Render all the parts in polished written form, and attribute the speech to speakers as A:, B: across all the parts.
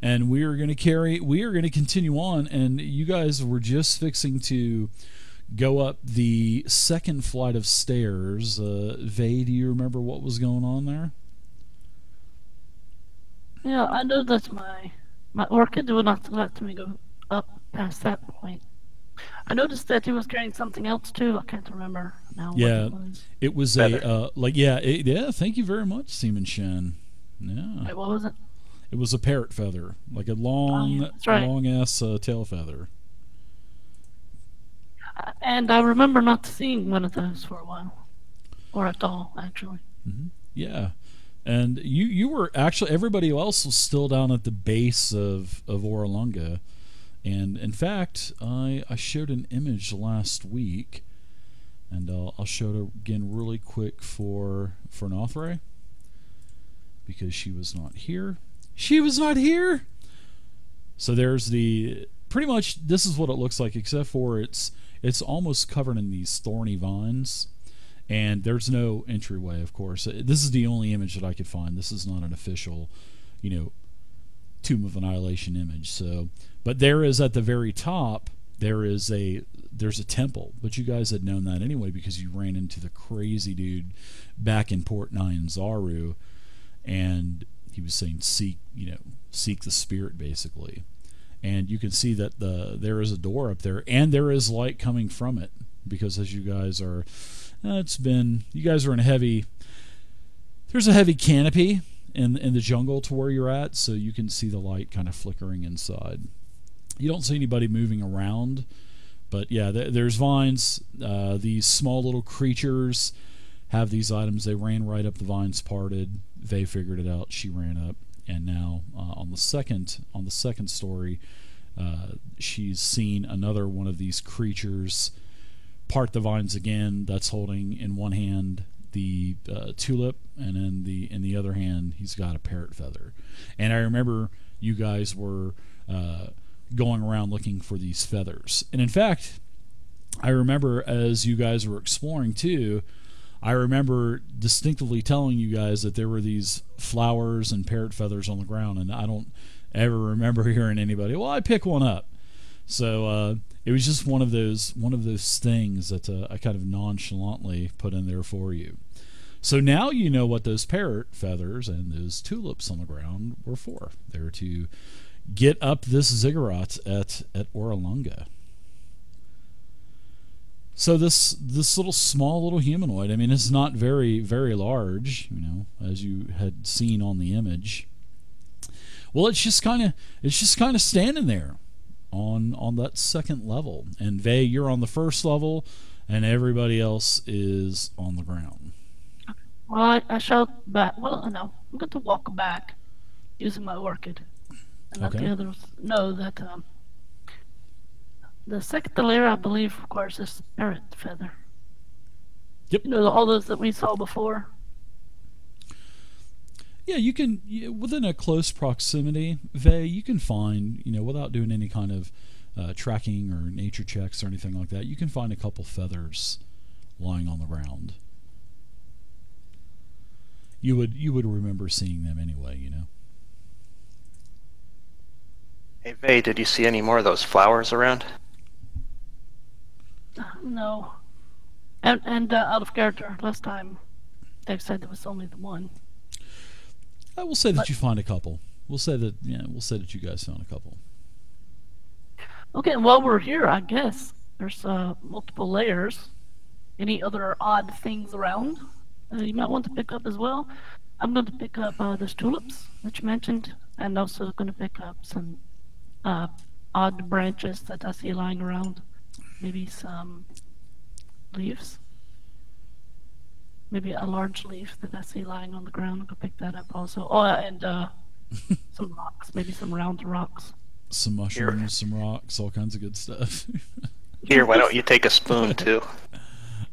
A: and we are going to continue on, and you guys were just fixing to go up the second flight of stairs. Vay, do you remember what was going on there?
B: Yeah, I know that my orchid would not let me go up past that point. I noticed that he was carrying something else too. I can't remember now
A: Yeah,
B: what it was.
A: it was
C: Feather.
A: yeah. Thank you very much, Seaman Shen. Yeah,
B: Wait, what was it?
A: it was a parrot feather, like a
B: Oh, yeah, that's right.
A: long ass tail feather.
B: And I remember not seeing one of those for a while, or at all, actually.
A: Yeah, and you were actually, everybody else was still down at the base of Oralunga, and in fact, I showed an image last week, and I'll show it again really quick for Nothray, because she was not here. She was not here. So there's the, pretty much this is what it looks like, except for it's almost covered in these thorny vines, and there's no entryway, of course. This is the only image that I could find. This is not an official, Tomb of Annihilation image. So, but there is, at the very top, there's a temple, but you guys had known that anyway because you ran into the crazy dude back in Port 9 Zaru, and he was saying seek the spirit, basically. And you can see that there is a door up there, and there is light coming from it, because as you guys are, you guys are in there's a heavy canopy in the jungle to where you're at, so you can see the light kind of flickering inside. You don't see anybody moving around, but yeah, there's vines. These small little creatures have these items. They ran right up, the vines parted. They figured it out. She ran up, and now on the second story, she's seen another one of these creatures part the vines again. That's holding in one hand the tulip, and in the other hand he's got a parrot feather. And I remember you guys were going around looking for these feathers, and in fact, I remember as you guys were exploring too, I remember distinctively telling you guys that there were these flowers and parrot feathers on the ground, and I don't ever remember hearing anybody, well, I pick one up. So it was just one of those things that I kind of nonchalantly put in there for you. So now you know what those parrot feathers and those tulips on the ground were for. They're to get up this ziggurat at Oralunga. So this small little humanoid, I mean, it's not very, very large, as you had seen on the image. Well, it's just kind of standing there on that second level. And Vay, you're on the first level, and everybody else is on the ground.
B: Well, I shout back. Well, no, I'm going to walk back using my orchid, and let the others know that the second layer, I believe, requires this parrot feather.
A: Yep.
B: All those that we saw before.
A: Yeah, you can, within a close proximity, Vay, you can find, without doing any kind of tracking or nature checks or anything like that, you can find a couple feathers lying on the ground. You would remember seeing them anyway,
C: Hey, Vay, did you see any more of those flowers around?
B: No. And out of character, last time Dave said there was only the one.
A: I will say that you find a couple. We'll say that you guys found a couple.
B: Okay, while we're here, I guess there's multiple layers. Any other odd things around you might want to pick up as well? I'm going to pick up those tulips that you mentioned, and also going to pick up some odd branches that I see lying around. Maybe some leaves. Maybe a large leaf that I see lying on the ground. I could pick that up also. Oh, and some rocks. Maybe some round rocks.
A: Some mushrooms, some rocks, all kinds of good stuff.
C: Here, why don't you take a spoon, too?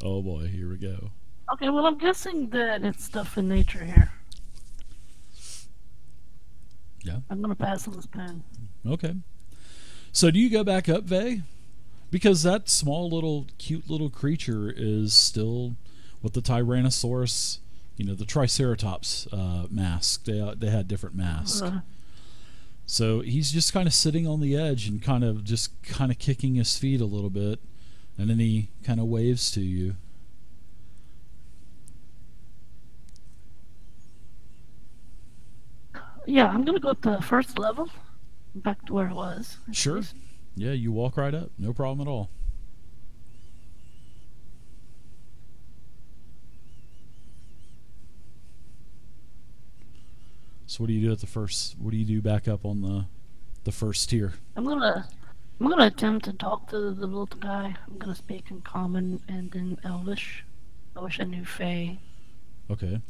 A: Oh boy, here we go.
B: Okay, well, I'm guessing that it's stuff in nature here.
A: Yeah.
B: I'm going to pass on this pen.
A: Okay. So do you go back up, Vay? Because that small little, cute little creature is still with the Tyrannosaurus, the Triceratops mask. They had different masks. So he's just kind of sitting on the edge and kind of kicking his feet a little bit, and then he kind of waves to you.
B: Yeah, I'm gonna go up to the first level, back to where it was.
A: Sure. Yeah, you walk right up. No problem at all. So what do you do at the first? What do you do back up on the first tier?
B: I'm gonna attempt to talk to the little guy. I'm gonna speak in Common and in Elvish. I wish I knew Fae.
A: Okay.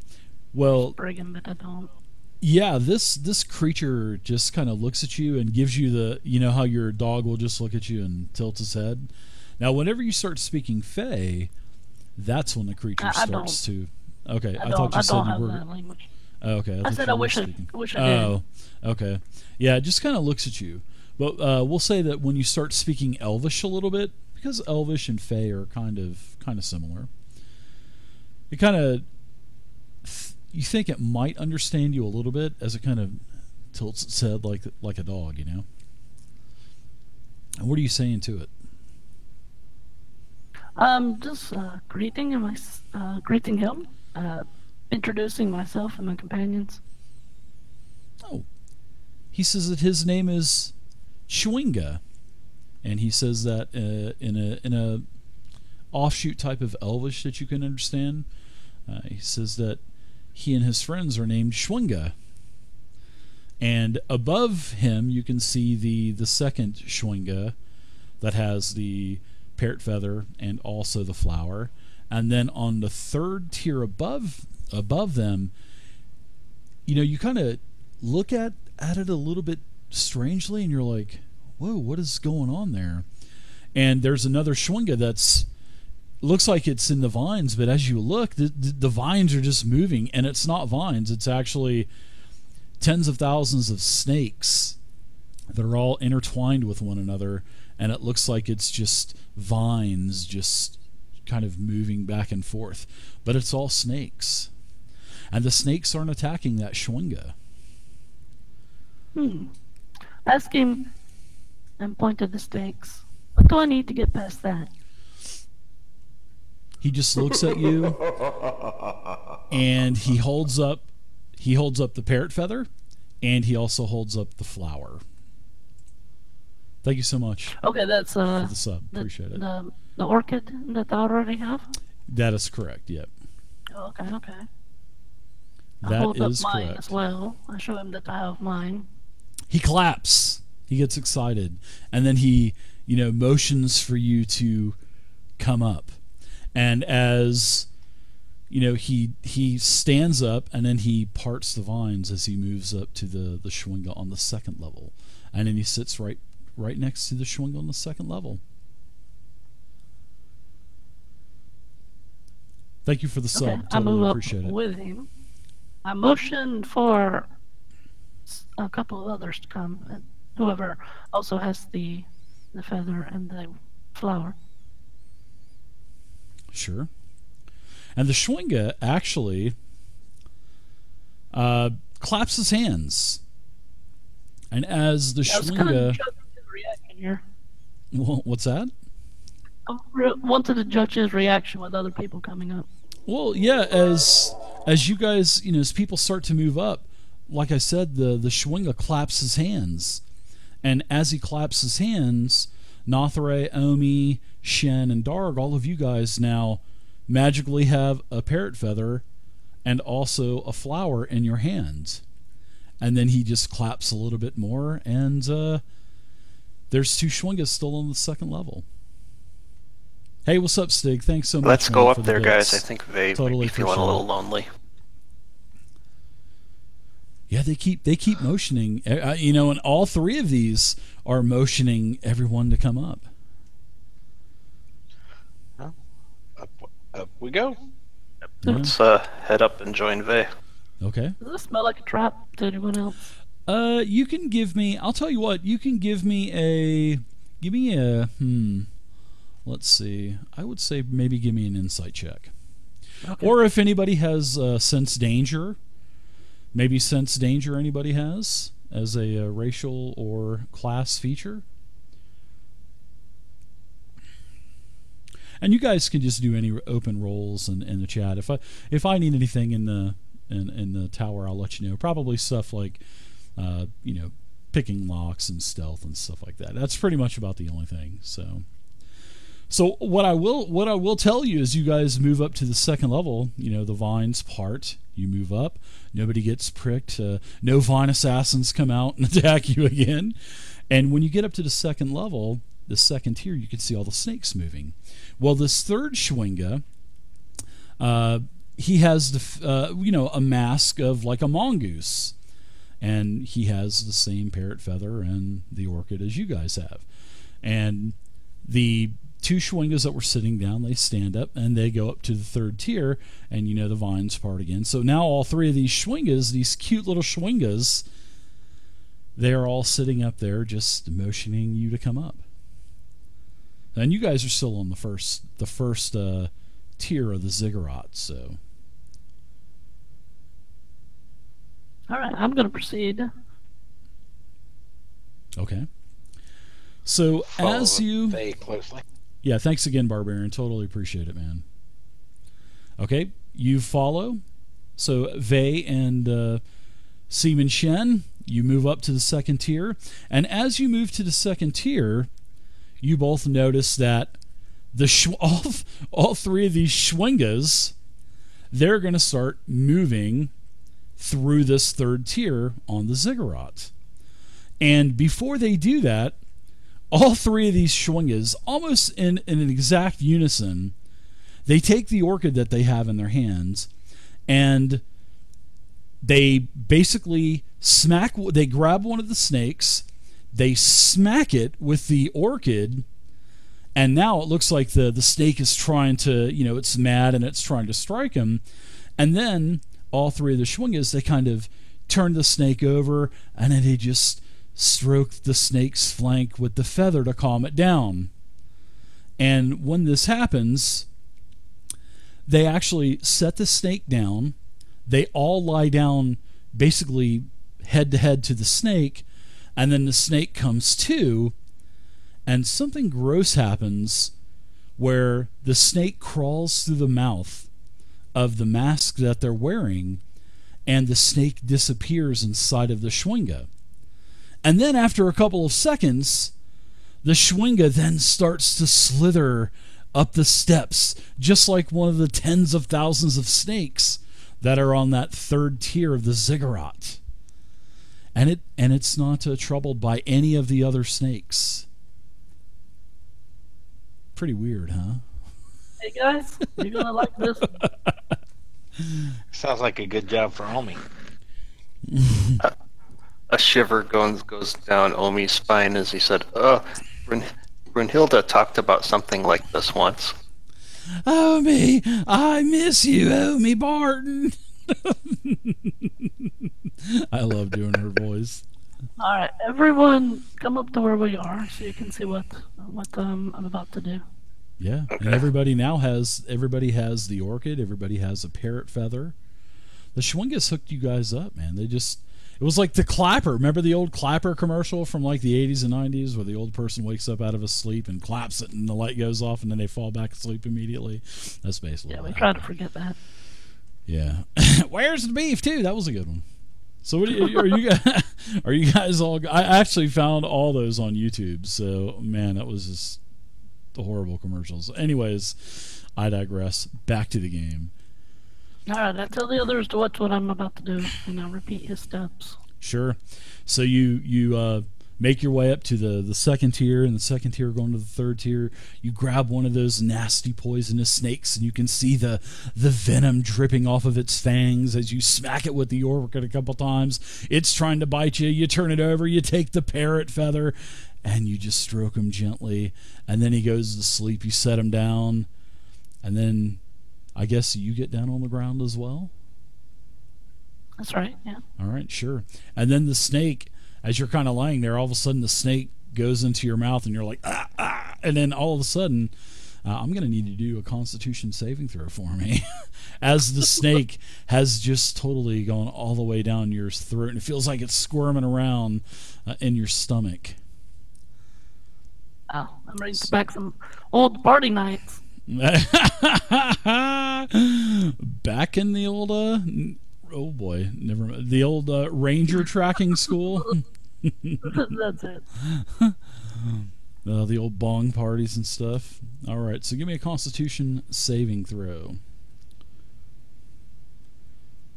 A: Well,
B: Brigand, but I don't.
A: yeah, this creature just kind of looks at you and gives you the, you know how your dog will just look at you and tilt his head. Now, whenever you start speaking Fae, that's when the creature starts to. Okay, I thought you said you were.
B: That language.
A: Oh, okay,
B: I said I wish I did.
A: Oh, okay. Yeah, it just kind of looks at you. But we'll say that when you start speaking Elvish a little bit, because Elvish and Fae are kind of similar, it kind of you think it might understand you a little bit as it kind of tilts its head like a dog, you know. And what are you saying to it?
B: Just greeting him, introducing myself and my companions.
A: Oh, he says that his name is Chwinga, and he says that in a offshoot type of Elvish that you can understand. He says that he and his friends are named Chwinga, and above him you can see the second Chwinga that has the parrot feather and also the flower, and then on the third tier above them, you know, you kind of look at it a little bit strangely, and you're like, whoa, what is going on there? And there's another Chwinga that's looks like it's in the vines, but as you look, the vines are just moving, and it's not vines, it's actually tens of thousands of snakes that are all intertwined with one another, and it looks like it's just vines just kind of moving back and forth, but it's all snakes, and the snakes aren't attacking that Chwinga.
B: Ask him and point to the snakes. What do I need to get past that?
A: He just looks at you, and he holds up the parrot feather, and he also holds up the flower. Thank you so much.
B: Okay, that's
A: for the sub. Appreciate it.
B: The orchid that I already have.
A: That is correct. Yep.
B: Okay.
A: That
B: I hold
A: is
B: up mine
A: correct.
B: as well. I show him that I have mine.
A: He claps. He gets excited, and then he, you know, motions for you to come up. And as you know, he stands up, and then he parts the vines as he moves up to the Chwinga on the second level, and then he sits right next to the Chwinga on the second level. Thank you for the sub.
B: Okay, I
A: Totally
B: move up
A: appreciate it.
B: with him. I motion for a couple of others to come, and whoever also has the feather and the flower.
A: Sure. And the Chwinga actually claps his hands. And as the
B: I was kind of
A: Chwinga...
B: judging his reaction here.
A: What's that?
B: I wanted to judge his reaction with other people coming up.
A: Well, yeah, as you guys, you know, as people start to move up, like I said, the Chwinga claps his hands. And as he claps his hands, Nothray, Omi, Shen, and Darg, all of you guys now magically have a parrot feather and also a flower in your hands. And then he just claps a little bit more, and there's two Chwingas still on the second level. Hey, what's up, Stig? Thanks so much.
C: Let's go
A: man,
C: up
A: for the
C: there,
A: bits.
C: guys. I think they
A: Totally
C: might be feeling a
A: appreciate
C: little
A: it.
C: lonely.
A: Yeah, they keep motioning. You know, and all three of these are motioning everyone to come up.
D: Up we go.
A: Yeah.
C: Let's head up and join Vey.
A: Okay.
B: Does this smell like a trap to anyone else?
A: You can give me. I'll tell you what. You can give me a. Let's see. I would say maybe give me an insight check.
B: Okay.
A: Or if anybody has sense danger, maybe sense danger anybody has, as a racial or class feature. And you guys can just do any open roles in the chat. If I need anything in the tower, I'll let you know. Probably stuff like picking locks and stealth and stuff like that. That's pretty much about the only thing. So what I will tell you is you guys move up to the second level. The vines part. You move up. Nobody gets pricked. No vine assassins come out and attack you again. And when you get up to the second level, the second tier, you can see all the snakes moving. Well, this third Schwinga, he has a mask of like a mongoose, and he has the same parrot feather and the orchid as you guys have. And the two Schwingas that were sitting down, they stand up and they go up to the third tier, and the vines part again. So now all three of these Schwingas, these cute little Schwingas, they're all sitting up there just motioning you to come up. And you guys are still on the first tier of the ziggurat, so.
B: All right, I'm going to proceed.
A: Okay. So as you
D: very closely.
A: Yeah, thanks again, Barbarian. Totally appreciate it, man. Okay, you follow. So Vei and Seaman Shen, you move up to the second tier. And as you move to the second tier, you both notice that all three of these Schwingas, they're going to start moving through this third tier on the ziggurat. And before they do that, all three of these Schwingas, almost in an exact unison, they take the orchid that they have in their hands and they basically they grab one of the snakes, they smack it with the orchid, and now it looks like the snake is trying to, it's mad and it's trying to strike him. And then all three of the Schwingas, they kind of turn the snake over and then they just stroke the snake's flank with the feather to calm it down. And when this happens, they actually set the snake down. They all lie down basically head to head to the snake, and then the snake comes to, and something gross happens where the snake crawls through the mouth of the mask that they're wearing, and the snake disappears inside of the Schwinga. And then after a couple of seconds, the Schwinga then starts to slither up the steps, just like one of the tens of thousands of snakes that are on that third tier of the ziggurat. And it's not troubled by any of the other snakes. Pretty weird, huh?
B: Hey guys, you're gonna like this.
D: Sounds like a good job for Omi.
C: A shiver goes down Omi's spine as he said, Brunhilde talked about something like this once.
A: Omi, I miss you, Omi Barton. I love doing her voice.
B: All right, everyone, come up to where we are so you can see what I'm about to do.
A: Yeah,
C: Okay.
A: and everybody has the orchid. Everybody has a parrot feather. The Schwingas hooked you guys up, man. It was like the clapper. Remember the old clapper commercial from like the 80s and 90s where the old person wakes up out of a sleep and claps it and the light goes off and then they fall back asleep immediately? That's basically
B: Yeah,
A: what
B: we
A: happened.
B: try to forget that.
A: Yeah. Where's the beef too? That was a good one. So what are you guys all? I actually found all those on YouTube. So man, that was just the horrible commercials. Anyways, I digress. Back to the game.
B: All right, I tell the others to watch what I'm about to do, and I'll repeat his steps.
A: Sure. So you make your way up to the second tier, and the second tier going to the third tier. You grab one of those nasty poisonous snakes, and you can see the venom dripping off of its fangs as you smack it with the orchid a couple times. It's trying to bite you. You turn it over. You take the parrot feather, and you just stroke him gently. And then he goes to sleep. You set him down, and then I guess you get down on the ground as well.
B: That's right, yeah.
A: All right, sure. And then the snake, as you're kind of lying there, all of a sudden the snake goes into your mouth and you're like, ah, ah. And then all of a sudden, I'm going to need you to do a Constitution saving throw for me, as the snake has just totally gone all the way down your throat, and it feels like it's squirming around in your stomach.
B: Oh, I'm ready to back some old party nights.
A: Back in the old oh boy, never mind. The old ranger tracking school.
B: That's it.
A: The old bong parties and stuff. All right, so give me a Constitution saving throw,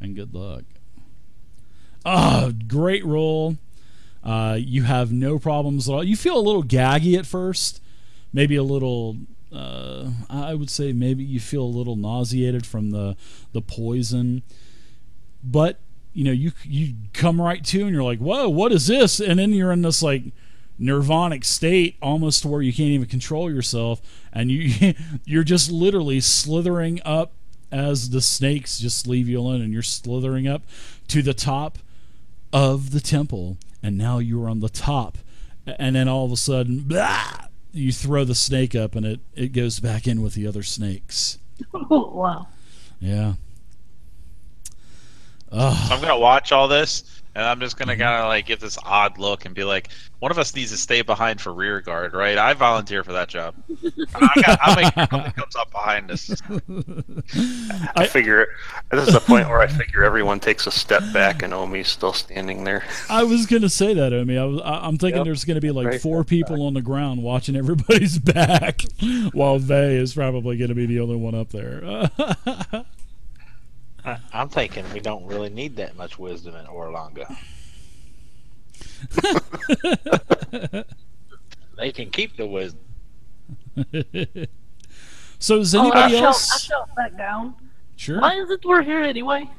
A: and good luck. Great roll. You have no problems at all. You feel a little gaggy at first, maybe a little. I would say maybe you feel a little nauseated from the poison, but you come right to and you're like, whoa, what is this? And then you're in this like nirvanic state, almost to where you can't even control yourself, and you're just literally slithering up as the snakes just leave you alone, and you're slithering up to the top of the temple, and now you're on the top, and then all of a sudden, blah, you throw the snake up, and it goes back in with the other snakes.
B: Oh, wow.
A: Yeah.
E: So I'm gonna watch all this, and I'm just gonna kind of like give this odd look and be like, one of us needs to stay behind for rear guard, right? I volunteer for that job. I'll make sure something comes up behind us.
C: I figure this is the point where I figure everyone takes a step back and Omi's still standing there.
A: I was gonna say that, Omi. I'm thinking
C: Yep.
A: there's gonna be like
C: Right.
A: 4 people on the ground watching everybody's back, while Vay is probably gonna be the only one up there.
D: I'm thinking we don't really need that much wisdom in Orlanga. They can keep the wisdom.
A: So does
B: I
A: anybody
B: shout
A: else?
B: back down.
A: Sure.
B: Why is it we're here anyway?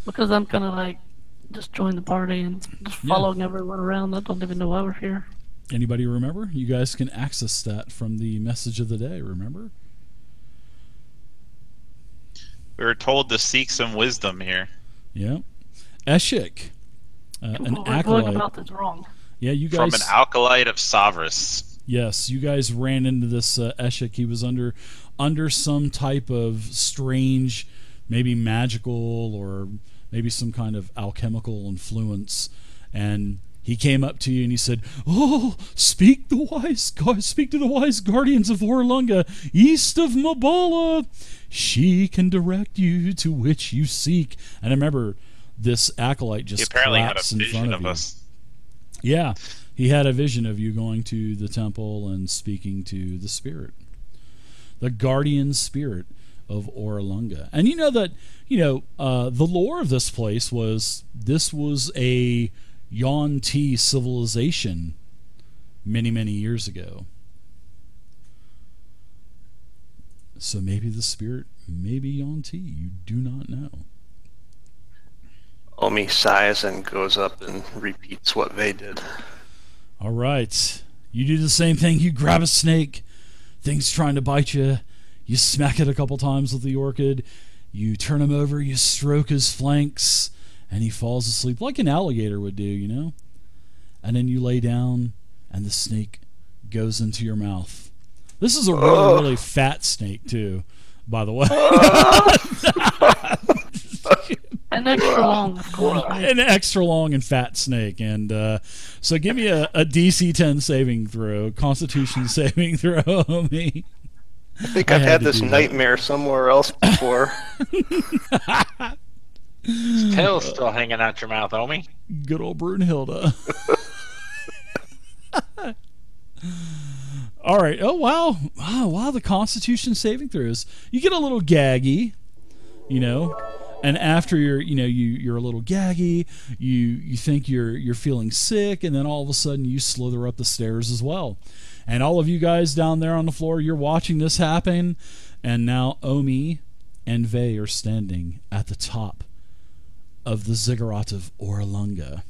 B: Because I'm kind of like just join the party and just following everyone around. I don't even know why we're here.
A: Anybody remember? You guys can access that from the message of the day. Remember?
E: We were told to seek some wisdom here.
A: Yeah. Eshik, an
B: We're going
A: acolyte.
B: about this wrong.
A: Yeah, you
E: From
A: guys.
E: an alkalite of Savras.
A: Yes, you guys ran into this Eshik. He was under some type of strange, maybe magical or maybe some kind of alchemical influence, and he came up to you and he said, "Oh, speak to the wise guardians of Orlanga, east of Mabala. She can direct you to which you seek." And I remember this acolyte just
E: He apparently had a
A: collapsed in front
E: vision
A: of
E: of
A: you.
E: us.
A: Yeah, he had a vision of you going to the temple and speaking to the spirit, the guardian spirit of Orlanga. And you know that, the lore of this place was a Yuan-Ti civilization many, many years ago. So maybe the spirit may be Yuan-Ti. You do not know.
C: Omi sighs and goes up and repeats what they did.
A: All right. You do the same thing. You grab a snake. Thing's trying to bite you. You smack it a couple times with the orchid. You turn him over. You stroke his flanks. And he falls asleep like an alligator would do, And then you lay down, and the snake goes into your mouth. This is a really, really fat snake, too, by the way.
B: And extra long, of course. Right?
A: An extra long and fat snake. And so give me a DC 10 saving throw, Constitution saving throw, me.
C: I think
A: I
C: I've
A: had
C: had
A: to
C: this
A: do that.
C: nightmare somewhere else before.
D: Tail's still hanging out your mouth, Omi.
A: Good old Brunhilde. All right. Oh, wow. Wow, the Constitution saving throws. You get a little gaggy, and after you're a little gaggy, you think you're feeling sick, and then all of a sudden you slither up the stairs as well. And all of you guys down there on the floor, you're watching this happen, and now Omi and Vay are standing at the top of the ziggurat of Orlanga.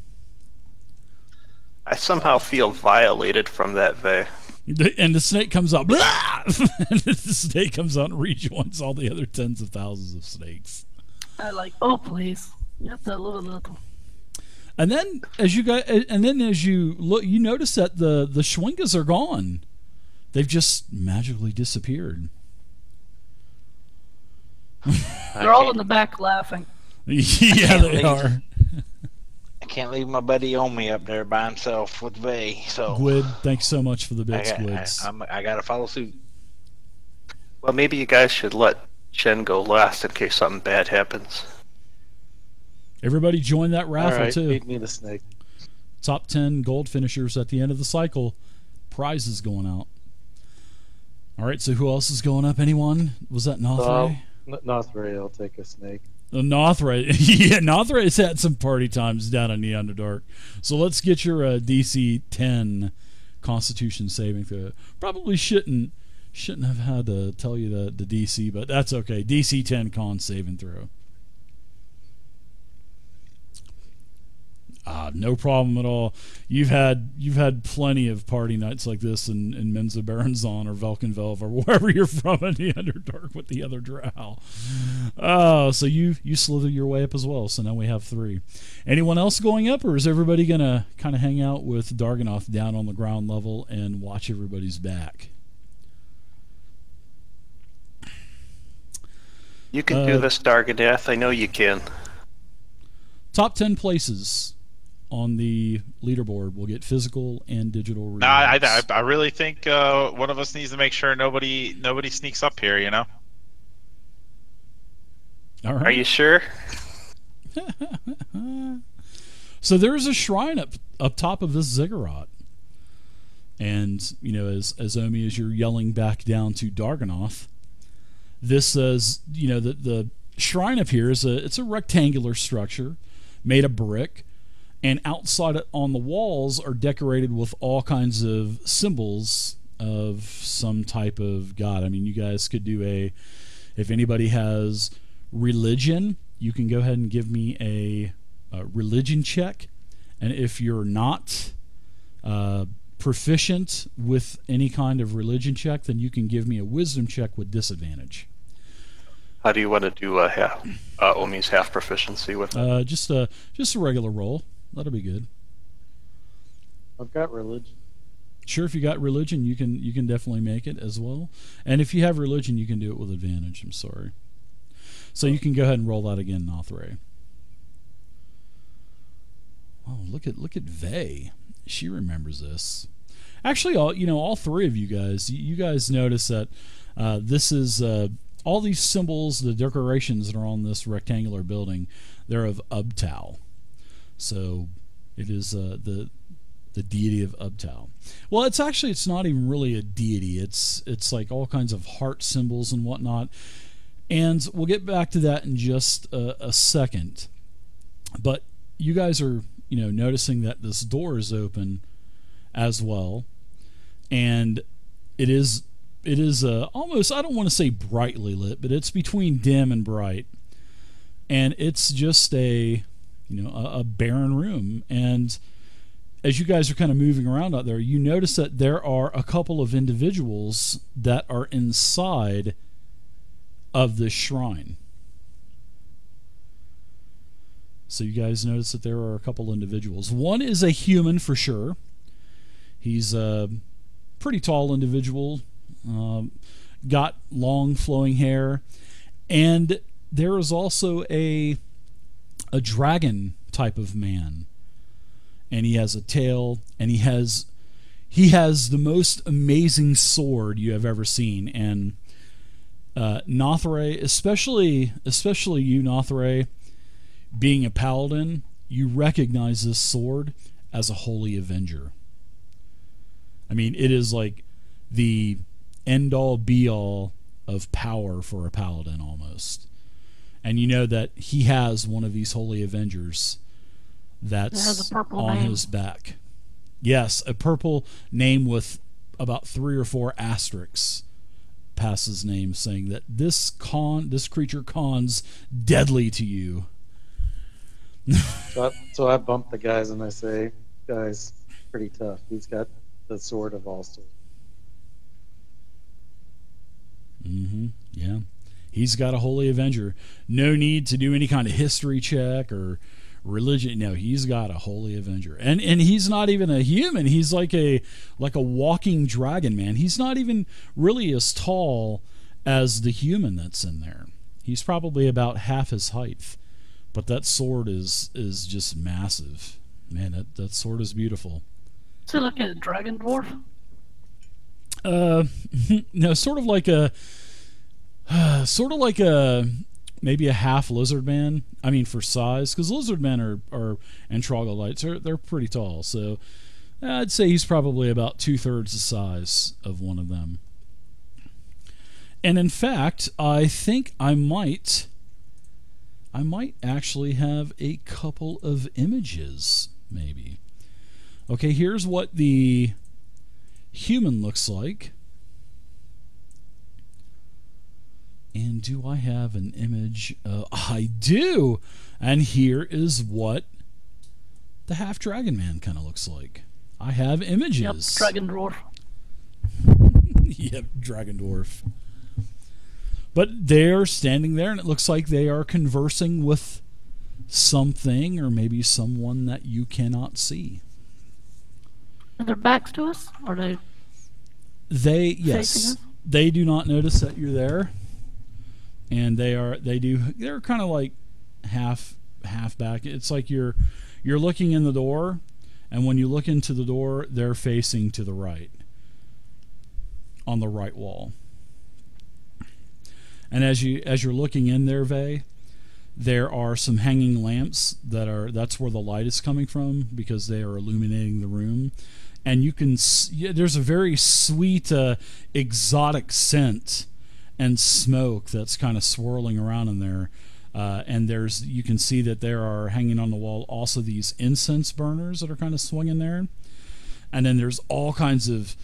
C: I somehow feel violated from that Vey.
A: And the snake comes out, blah! And the snake comes out and rejoins all the other tens of thousands of snakes.
B: I like, oh please, you have to live a little.
A: And then as you look, you notice that the Schwingas are gone. they've just magically disappeared.
B: They're all in the back laughing.
A: Yeah, they are.
D: I can't leave my buddy Omi up there by himself with Vay. So
A: Gwyd, thanks so much for the bits, Gwyds.
D: I got to follow suit.
C: Well, maybe you guys should let Chen go last in case something bad happens.
A: Everybody join that raffle,
F: All right,
A: too.
F: feed me the snake.
A: Top 10 gold finishers at the end of the cycle. Prizes going out. All right, so who else is going up? Anyone? Was that Nothray?
F: Nothray, I'll take a snake.
A: Nothray. Yeah, Nothray's had some party times down in the Underdark. So let's get your DC 10 Constitution saving throw. Probably shouldn't have had to tell you the DC, but that's okay. DC 10 con saving throw. No problem at all. You've had plenty of party nights like this in Menza Baronzon or Velkenvelv or wherever you're from in the Underdark with the other drow. So you slither your way up as well. So now we have 3. Anyone else going up, or is everybody gonna kind of hang out with Darganoth down on the ground level and watch everybody's back?
C: You can do this, Darganoth. I know you can.
A: Top 10 places on the leaderboard will get physical and digital rewards.
E: I really think one of us needs to make sure nobody sneaks up here, you know?
A: All right.
C: Are you sure?
A: So there's a shrine up top of this ziggurat. And, you know, as Omi, as you're yelling back down to Darganoth, this says, you know, the shrine up here it's a rectangular structure made of brick. And outside on the walls are decorated with all kinds of symbols of some type of god. I mean, you guys could do if anybody has religion, you can go ahead and give me a religion check. And if you're not proficient with any kind of religion check, then you can give me a wisdom check with disadvantage.
C: How do you want to do Omi's half proficiency with it?
A: Just a regular roll. That'll be good.
F: I've got religion.
A: Sure, if you got religion, you can definitely make it as well. And if you have religion, you can do it with advantage. I'm sorry. So you can go ahead and roll that again, Nothray. Oh, look at Vay. She remembers this. Actually, all 3 of you guys notice that this is all these symbols, the decorations that are on this rectangular building, they're of Ubtao. So it is the deity of Ubtao. Well, it's not even really a deity. It's like all kinds of heart symbols and whatnot. And we'll get back to that in just a second. But you guys are, noticing that this door is open as well, and it is almost, I don't want to say brightly lit, but it's between dim and bright, and it's just a barren room. And as you guys are kind of moving around out there, you notice that there are a couple of individuals that are inside of this shrine. So you guys notice that there are a couple individuals. One is a human for sure. He's a pretty tall individual, got long flowing hair, and there is also a dragon type of man, and he has a tail, and he has the most amazing sword you have ever seen. And Nothray, especially you, Nothray, being a paladin, you recognize this sword as a holy avenger. I mean, it is like the end-all be-all of power for a paladin almost. And you know that he has one of these holy avengers that's on his back. Yes, a purple name with about 3 or 4 asterisks past his name, saying that this creature cons deadly to you.
F: So I bump the guys and I say, "Guys, pretty tough. He's got the sword of all swords."
A: Yeah. He's got a holy avenger. No need to do any kind of history check or religion. No, he's got a holy avenger, and he's not even a human. He's like a walking dragon, man. He's not even really as tall as the human that's in there. He's probably about half his height, but that sword is just massive, man. That sword is beautiful.
B: So look at a dragon dwarf.
A: No, sort of like a maybe a half lizard man. I mean, for size, because lizard men are and troglodytes they're pretty tall. So I'd say he's probably about 2/3 the size of one of them. And in fact, I think I might actually have a couple of images, maybe. Okay, here's what the human looks like. And do I have an image? I do! And here is what the half dragon man kind of looks like. I have images.
B: Yep, dragon dwarf.
A: Yep, dragon dwarf. But they're standing there, and it looks like they are conversing with something or maybe someone that you cannot see.
B: And their backs to us? Are they facing
A: Yes,
B: us?
A: they do not notice that you're there. And they're kind of like half back. It's like you're looking in the door, and when you look into the door, they're facing to the right, on the right wall. And as you're looking in there, Vay, there are some hanging lamps that's where the light is coming from, because they are illuminating the room. And you can there's a very sweet exotic scent and smoke that's kind of swirling around in there, and you can see that there are hanging on the wall also these incense burners that are kind of swinging there, and then there's all kinds of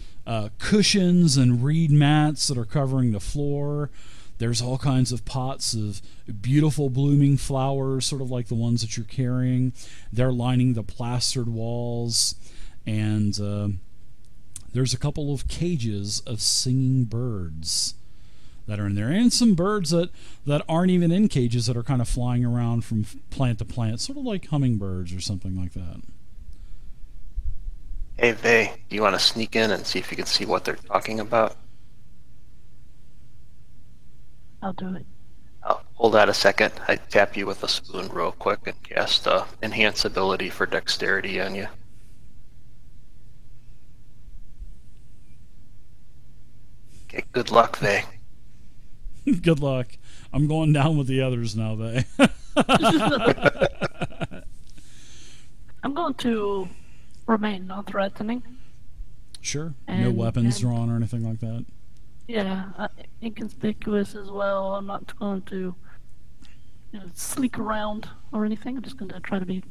A: cushions and reed mats that are covering the floor. There's all kinds of pots of beautiful blooming flowers, sort of like the ones that you're carrying. They're lining the plastered walls, and there's a couple of cages of singing birds that are in there, and some birds that aren't even in cages that are kind of flying around from plant to plant, sort of like hummingbirds or something like that.
C: Hey, Vay, do you want to sneak in and see if you can see what they're talking about?
B: I'll do it.
C: I'll hold that a second. I tap you with a spoon real quick and cast enhance ability for dexterity on you. Okay, good luck, Vay.
A: Good luck. I'm going down with the others now, Vay.
B: I'm going to remain non-threatening.
A: Sure. No
B: And-
A: weapons
B: and-
A: drawn or anything like that.
B: Yeah, inconspicuous as well. I'm not going to sneak around or anything. I'm just going to try to be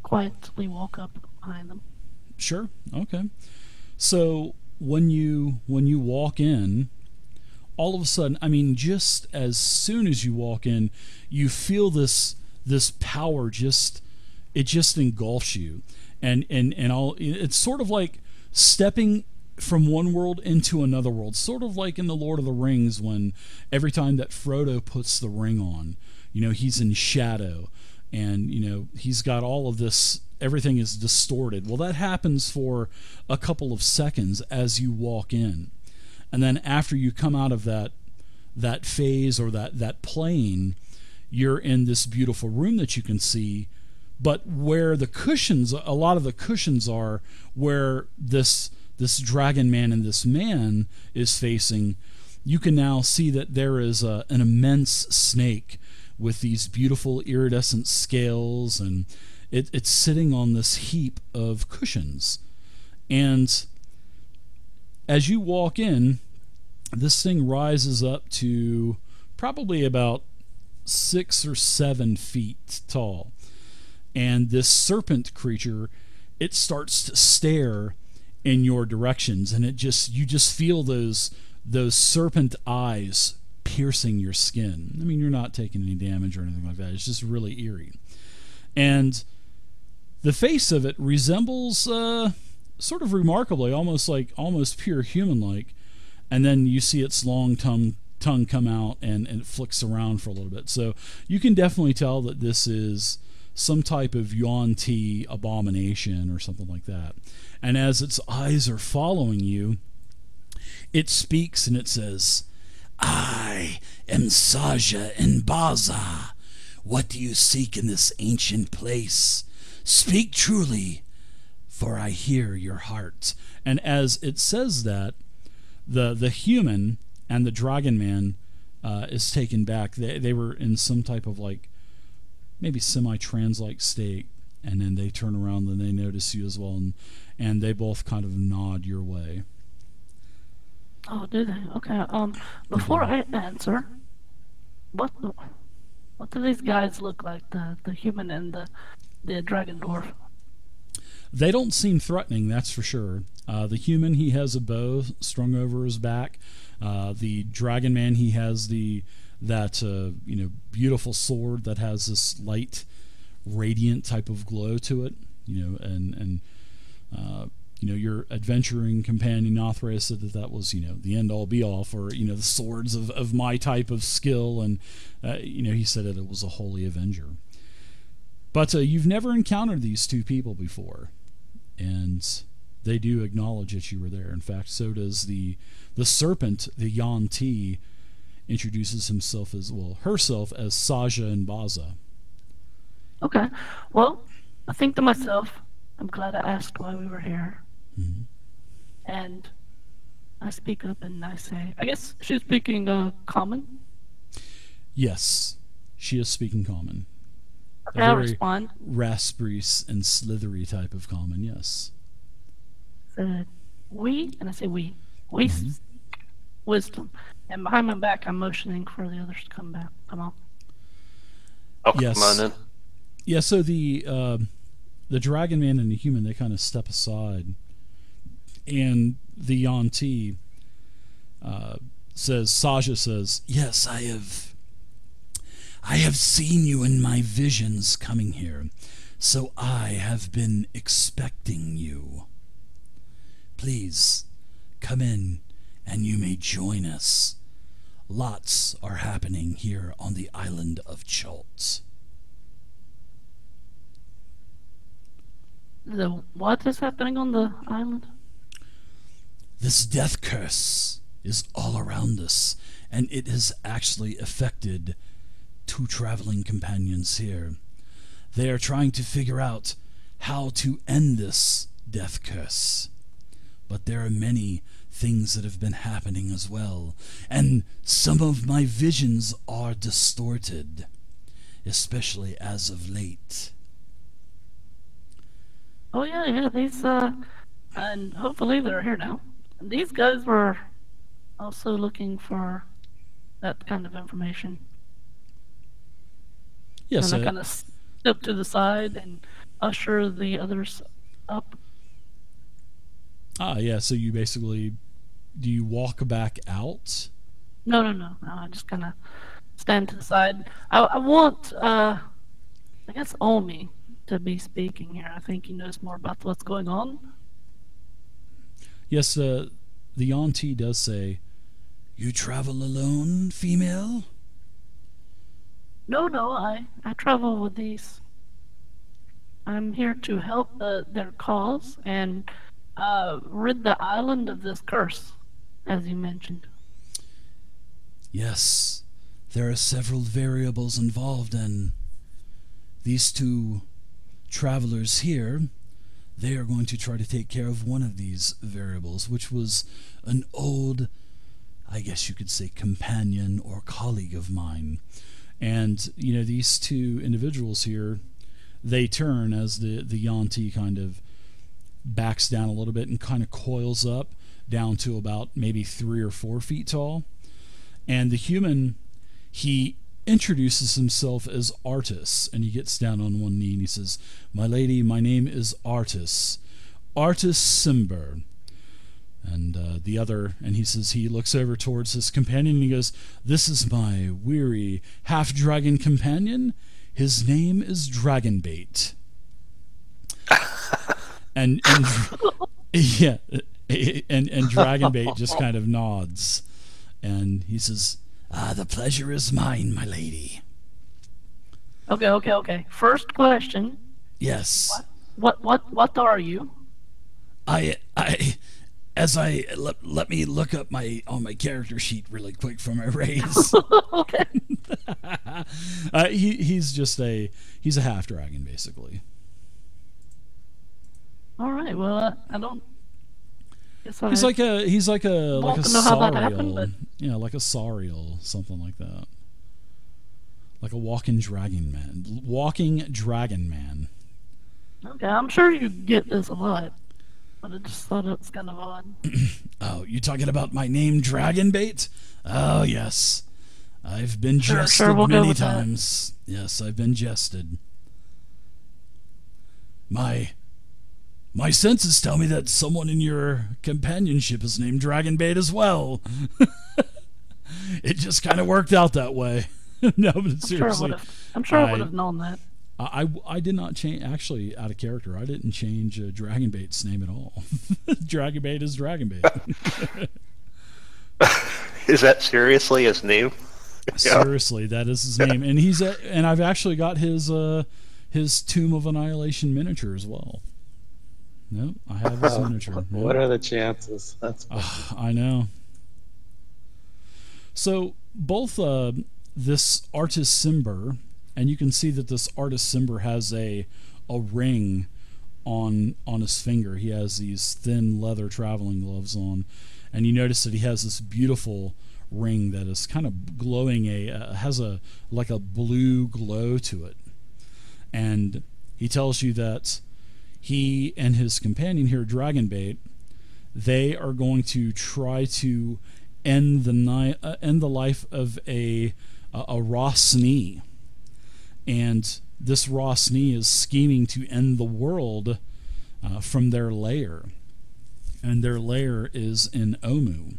B: quietly walk up behind them.
A: Sure. Okay. So when you walk in, all of a sudden, I mean, just as soon as you walk in, you feel this power just engulfs you, and it's sort of like stepping from one world into another world, sort of like in the Lord of the Rings, when every time that Frodo puts the ring on, he's in shadow, and he's got all of this, everything is distorted. Well, that happens for a couple of seconds as you walk in, and then after you come out of that phase or that plane, you're in this beautiful room that you can see, but where the cushions, a lot of the cushions are where this dragon man and this man is facing, you can now see that there is an immense snake with these beautiful iridescent scales, and it's sitting on this heap of cushions. And as you walk in, this thing rises up to probably about 6 or 7 feet tall. And this serpent creature, it starts to stare in your directions, and you just feel those serpent eyes piercing your skin. I mean, you're not taking any damage or anything like that. It's just really eerie. And the face of it resembles sort of remarkably, almost pure human-like. And then you see its long tongue come out, and it flicks around for a little bit. So you can definitely tell that this is some type of yuan-ti abomination or something like that. And as its eyes are following you, it speaks and it says, "I am Saja and Baza. What do you seek in this ancient place? Speak truly, for I hear your heart." And as it says that, the human and the dragon man is taken back. They were in some type of like maybe semi-trance-like state, and then they turn around and they notice you as well, and they both kind of nod your way.
B: Oh, do they? Okay. Before I answer, what do these guys look like? The human and the dragon dwarf.
A: They don't seem threatening, that's for sure. The human, he has a bow strung over his back. The dragon man, he has that beautiful sword that has this light, radiant type of glow to it. And your adventuring companion Nothra said that was the end all be all for the swords of my type of skill, and he said that it was a holy avenger. But you've never encountered these two people before, and they do acknowledge that you were there. In fact, so does the serpent, the Yuan-Ti, introduces herself as Saja and Baza.
B: Okay. Well, I think to myself, I'm glad I asked why we were here.
A: Mm-hmm.
B: And I speak up and I say, I guess she's speaking common.
A: Yes, she is speaking common.
B: Okay,
A: A
B: I'll
A: very
B: respond.
A: raspberry and slithery type of common, yes.
B: Said, we, and I say we speak wisdom. And behind my back, I'm motioning for the others to come back. Come on.
C: Oh,
A: Yes.
C: come on in.
A: Yeah, so the dragon man and the human, they kind of step aside, and the Yuan-Ti Saja says, "Yes, I have seen you in my visions coming here, so I have been expecting you. Please, come in and you may join us. Lots are happening here on the island of Chult."
B: What is happening on the island?
A: This death curse is all around us, and it has actually affected two traveling companions here. They are trying to figure out how to end this death curse. But there are many things that have been happening as well, and some of my visions are distorted, especially as of late.
B: Oh yeah, these and hopefully they're here now. And these guys were also looking for that kind of information.
A: Yes,
B: And I kind of step to the side and usher the others up.
A: yeah, so you basically, do you walk back out?
B: No, I just kind of stand to the side. I want, I guess, Omi to be speaking here. I think he knows more about what's going on.
A: Yes, the Yuan-Ti does say, "You travel alone, female?"
B: No, I travel with these. I'm here to help their cause and rid the island of this curse, as you mentioned.
A: Yes, there are several variables involved, and these two travelers here, they are going to try to take care of one of these variables, which was an old, I guess you could say, companion or colleague of mine. And, these two individuals here, they turn as the Yuan-Ti kind of backs down a little bit and kind of coils up down to about maybe 3 or 4 feet tall. And the human, he introduces himself as Artus, and he gets down on one knee and he says, "My lady, my name is Artus Cimber." And and he says, he looks over towards his companion and he goes, "This is my weary half-dragon companion. His name is Dragonbait." and yeah, and Dragonbait just kind of nods, and he says, "The pleasure is mine, my lady."
B: Okay. First question.
A: Yes.
B: What are you?
A: I as I let me look up on my character sheet really quick for my raise.
B: Okay.
A: He's a half dragon basically.
B: All right. Well, I don't. Guess
A: He's like a
B: want to know how that happened,
A: Sauriel.
B: but
A: Yeah, like a Sauriel, something like that. Like a walking dragon man.
B: okay. I'm sure you get this a lot, but I just thought it was kind of odd.
A: Oh, you talking about my name, Dragonbait? Oh, yes. I've been jested
B: we'll go
A: many
B: with that.
A: times. Yes, I've been jested. My senses tell me that someone in your companionship is named Dragonbait as well. It just kind of worked out that way. No, but seriously.
B: I'm sure I would have known that.
A: I did not change, actually, out of character. I didn't change Dragonbait's name at all. Dragonbait is Dragonbait.
C: Is that seriously his name?
A: Seriously, that is his name, and and I've actually got his Tomb of Annihilation miniature as well. No, I have his miniature. Yep.
F: What are the chances? That's
A: I know. So both this Artus Cimber, and you can see that this Artus Cimber has a ring on his finger. He has these thin leather traveling gloves on, and you notice that he has this beautiful ring that is kind of glowing, has a blue glow to it. And he tells you that he and his companion here, Dragonbait, they are going to try to end the life of a Rosni. And this Rosni is scheming to end the world from their lair. And their lair is in Omu.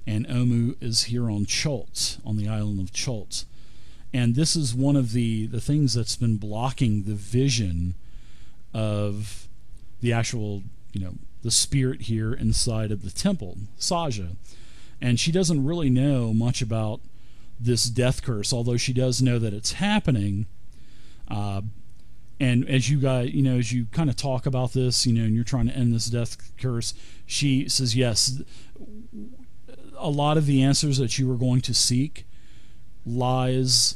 A: And Omu is here on Chult, on the island of Chult. And this is one of the things that's been blocking the vision of the actual, the spirit here inside of the temple, Saja. And she doesn't really know much about this death curse, although she does know that it's happening. And as you guys, as you kind of talk about this, and you're trying to end this death curse, she says, yes, a lot of the answers that you were going to seek lies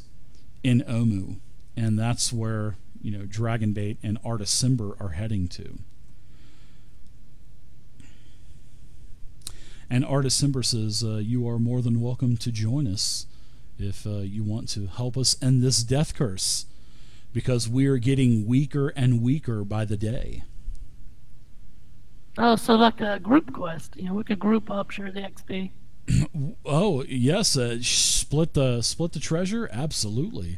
A: in Omu. And that's where, Dragonbait and Artus Cimber are heading to. And Artus Cimber says, you are more than welcome to join us if you want to help us end this death curse, because we are getting weaker and weaker by the day.
B: Oh, so like a group quest. We could group up, share the XP.
A: Oh, yes, split the treasure? Absolutely.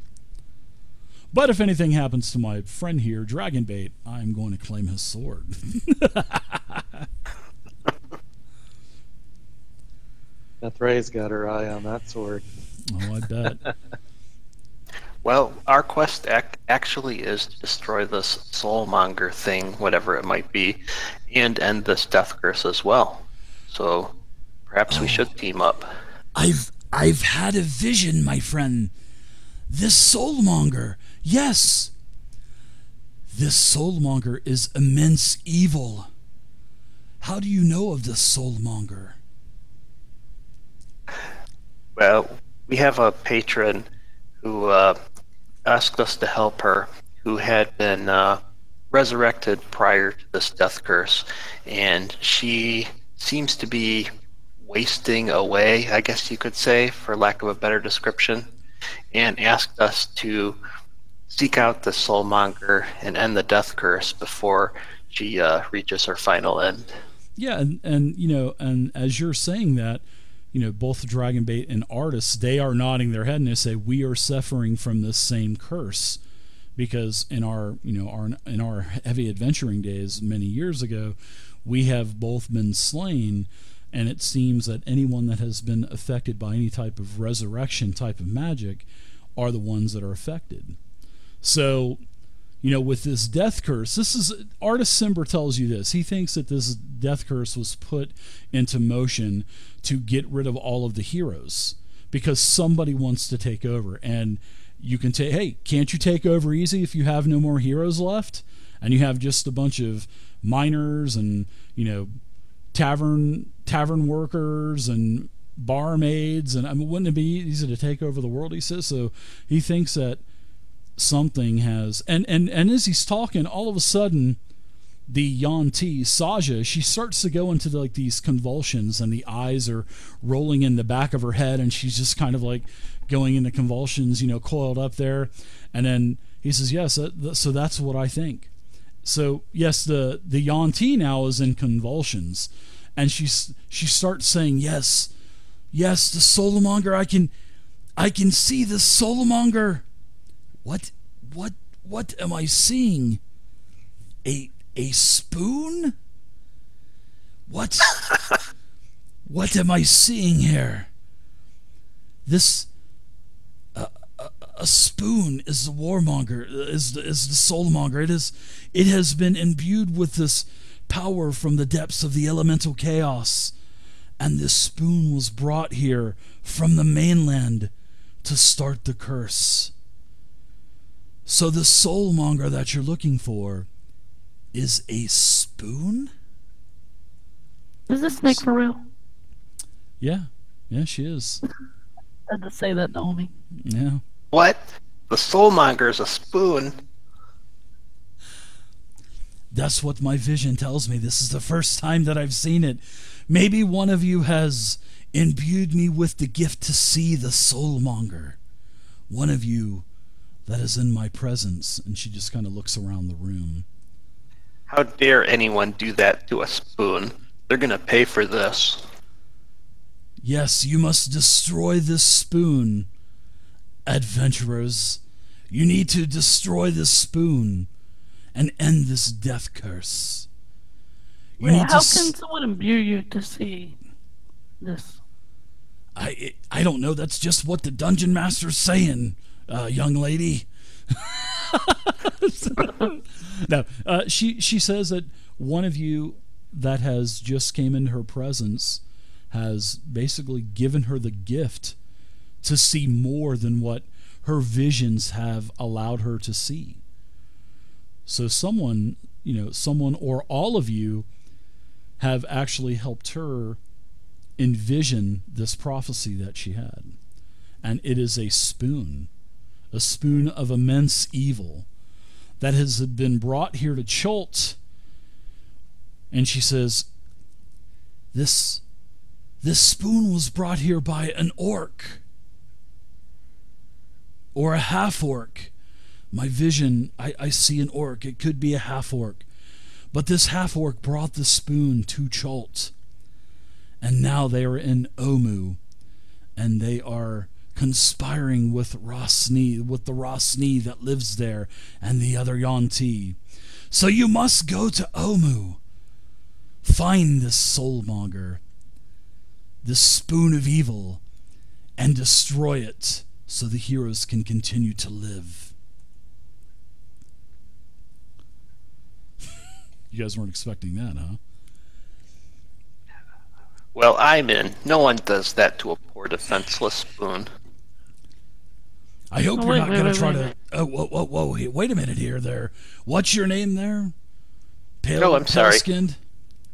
A: But if anything happens to my friend here, Dragonbait, I'm going to claim his sword.
F: Beth Ray's got her eye on that sword.
A: Oh, I bet.
C: Well, our quest actually is to destroy this soulmonger thing, whatever it might be, and end this death curse as well. So perhaps we should team up.
A: I've had a vision, my friend. This soulmonger, yes. This soulmonger is immense evil. How do you know of this soulmonger?
C: Well, we have a patron who asked us to help her, who had been resurrected prior to this death curse, and she seems to be wasting away, I guess you could say, for lack of a better description, and asked us to seek out the soulmonger and end the death curse before she reaches her final end.
A: Yeah, and and as you're saying that, both Dragonbait and Artus, they are nodding their head and they say, we are suffering from this same curse, because in our heavy adventuring days many years ago, we have both been slain, and it seems that anyone that has been affected by any type of resurrection type of magic are the ones that are affected. So, with this death curse, Artus Cimber tells you this. He thinks that this death curse was put into motion to get rid of all of the heroes, because somebody wants to take over. And, you can take, hey, can't you take over easy if you have no more heroes left? And you have just a bunch of miners and, tavern workers and barmaids, and I mean, wouldn't it be easy to take over the world, he says. So he thinks that something has, and as he's talking, all of a sudden the Yuan-Ti, Saja, she starts to go into these convulsions, and the eyes are rolling in the back of her head, and she's just kind of like going into convulsions, coiled up there. And then he says, yes, so that's what I think. So yes, the Yuan-Ti now is in convulsions, and she starts saying, yes, the Soulmonger, I can see the Soulmonger. What am I seeing? A spoon? What am I seeing here? This a spoon is the warmonger, is the soulmonger. It has been imbued with this power from the depths of the elemental chaos, and this spoon was brought here from the mainland to start the curse. So the soulmonger that you're looking for is a spoon?
B: Is this snake for real?
A: Yeah, she is.
B: I had to say that, Naomi.
A: Yeah.
C: What? The soulmonger is a spoon?
A: That's what my vision tells me. This is the first time that I've seen it. Maybe one of you has imbued me with the gift to see the soulmonger. One of you that is in my presence. And she just kind of looks around the room.
C: How dare anyone do that to a spoon? They're gonna pay for this.
A: Yes, you must destroy this spoon, adventurers. You need to destroy this spoon and end this death curse.
B: How can someone imbue you to see this?
A: I don't know. That's just what the dungeon master's saying, young lady. No, she says that one of you that has just came into her presence has basically given her the gift to see more than what her visions have allowed her to see. So someone or all of you have actually helped her envision this prophecy that she had. And it is a spoon of immense evil that has been brought here to Chult. And she says, this spoon was brought here by an orc. Or a half-orc. My vision, I see an orc. It could be a half-orc. But this half-orc brought the spoon to Chult. And now they are in Omu. And they are conspiring with Rosni, with the Rosni that lives there, and the other Yuan-Ti. So you must go to Omu. Find this soulmonger, this spoon of evil, and destroy it so the heroes can continue to live. You guys weren't expecting that, huh?
C: Well, I'm in. No one does that to a poor defenseless spoon.
A: I hope you're not going to try to... Oh, whoa, wait a minute here, there. What's your name there?
C: I'm sorry.
A: Pale-skinned?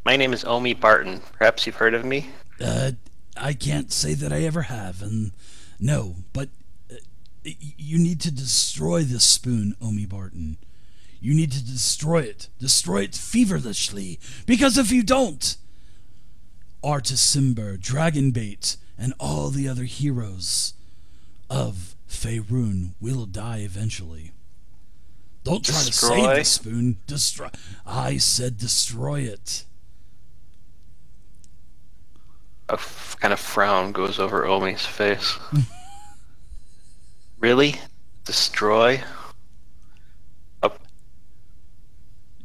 C: My name is Omi Barton. Perhaps you've heard of me?
A: I can't say that I ever have, and no, but you need to destroy this spoon, Omi Barton. You need to destroy it. Destroy it feverishly, because if you don't, Artus Cimber, Dragonbait, and all the other heroes of Faerun will die eventually. Don't try to save the spoon. Destroy. I said destroy it.
C: A kind of frown goes over Omi's face. Really? Destroy?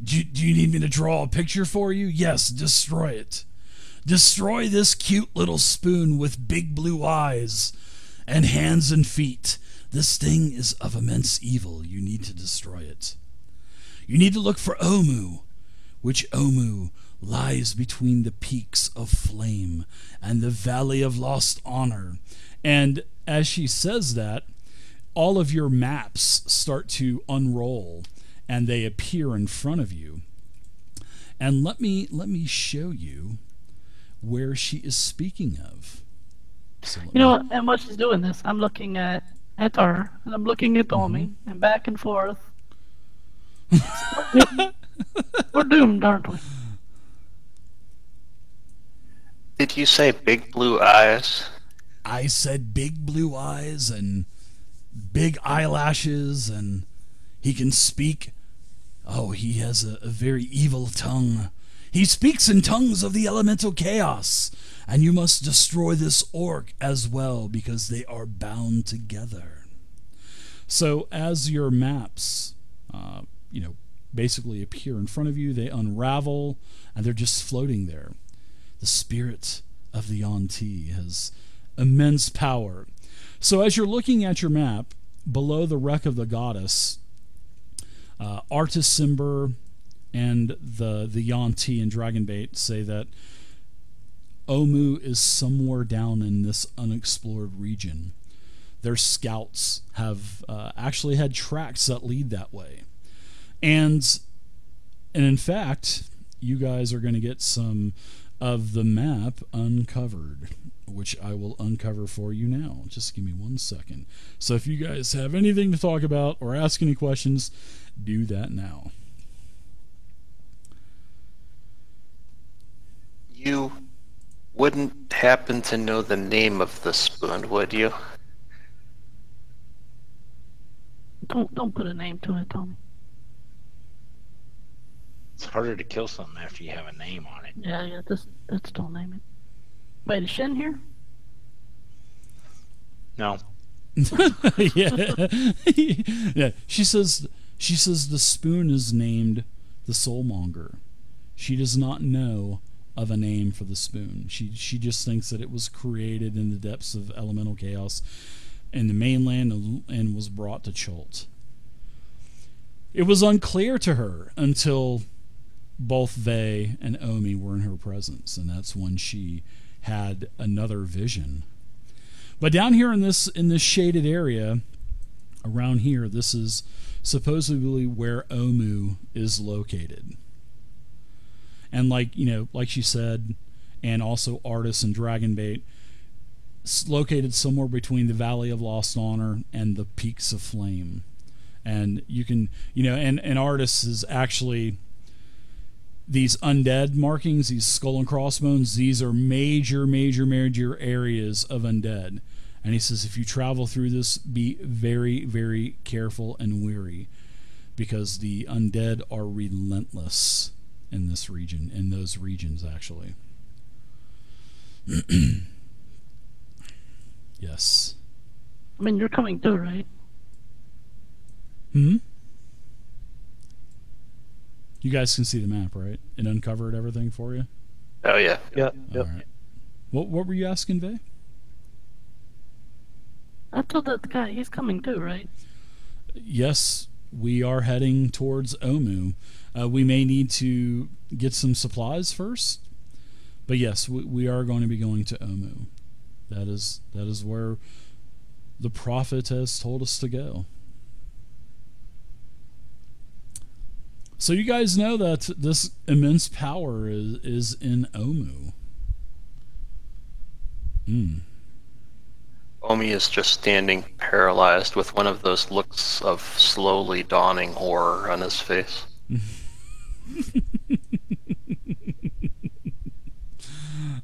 A: Do you need me to draw a picture for you? Yes, destroy it. Destroy this cute little spoon with big blue eyes and hands and feet. This thing is of immense evil. You need to destroy it. You need to look for Omu, which Omu lies between the peaks of flame and the valley of lost honor. And as she says that, all of your maps start to unroll and they appear in front of you. And let me show you where she is speaking of. So
B: You know what? And while she's doing this, I'm looking at her, and I'm looking at Tommy, and back and forth. We're doomed, aren't we?
C: Did you say big blue eyes?
A: I said big blue eyes and big eyelashes, and he can speak. Oh, he has a very evil tongue. He speaks in tongues of the elemental chaos, and you must destroy this orc as well because they are bound together. So as your maps, basically appear in front of you, they unravel, and they're just floating there. The spirit of the Yuan-Ti has immense power. So as you're looking at your map, below the wreck of the goddess, Artus Cimber and the Yuan-Ti and Dragonbait say that Omu is somewhere down in this unexplored region. Their scouts have actually had tracks that lead that way. And in fact, you guys are going to get some of the map uncovered, which I will uncover for you now. Just give me 1 second. So if you guys have anything to talk about or ask any questions, do that now.
C: You wouldn't happen to know the name of the spoon, would you?
B: Don't put a name to it, Tommy.
D: It's harder to kill something after you have a name on it.
B: Yeah, just don't name it. Wait, is Shen here?
D: No.
A: Yeah. Yeah. She says the spoon is named the Soulmonger. She does not know of a name for the spoon. She just thinks that it was created in the depths of elemental chaos in the mainland and was brought to Chult. It was unclear to her until both Vey and Omi were in her presence, and that's when she had another vision. But down here in this shaded area around here, this is supposedly where Omu is located. And like she said, and also Artus and Dragonbait, it's located somewhere between the Valley of Lost Honor and the Peaks of Flame. And you can, and Artus is actually, these undead markings, these skull and crossbones, these are major areas of undead. And he says, if you travel through this, be very, very careful and wary, because the undead are relentless in this region, in those regions, actually. Yes.
B: I mean, you're coming too, right?
A: You guys can see the map, right? It uncovered everything for you?
C: Oh, yeah.
F: Yep.
A: All right. What were you asking, Vey?
B: I told that guy he's coming too, right?
A: Yes, we are heading towards Omu. We may need to get some supplies first, but yes, we are going to be going to Omu. That is where the prophet has told us to go. So you guys know that this immense power is in Omu.
C: Omi is just standing paralyzed with one of those looks of slowly dawning horror on his face.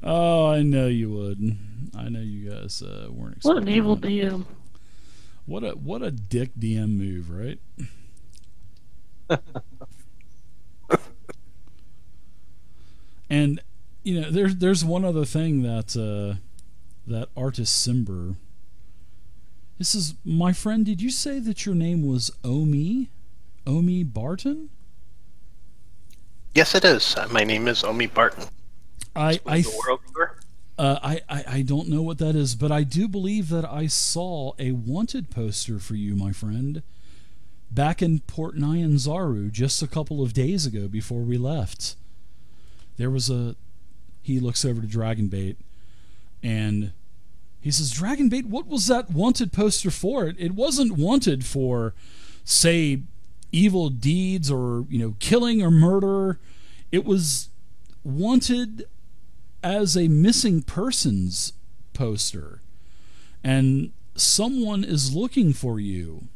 A: Oh, I know you would. I know you guys weren't expecting.
B: What an evil
A: that.
B: DM.
A: What a dick DM move, right? And there's one other thing that that Artus Cimber. This is my friend. Did you say that your name was Omi? Omi Barton?
C: Yes, it is. My name is Omi Barton.
A: I
C: I
A: don't know what that is, but I do believe that I saw a wanted poster for you, my friend, back in Port Nyanzaru just a couple of days ago before we left. There was he looks over to Dragonbait, and He says, Dragonbait, what was that wanted poster for? It wasn't wanted for, say, evil deeds or, killing or murder. It was wanted as a missing persons poster. And someone is looking for you.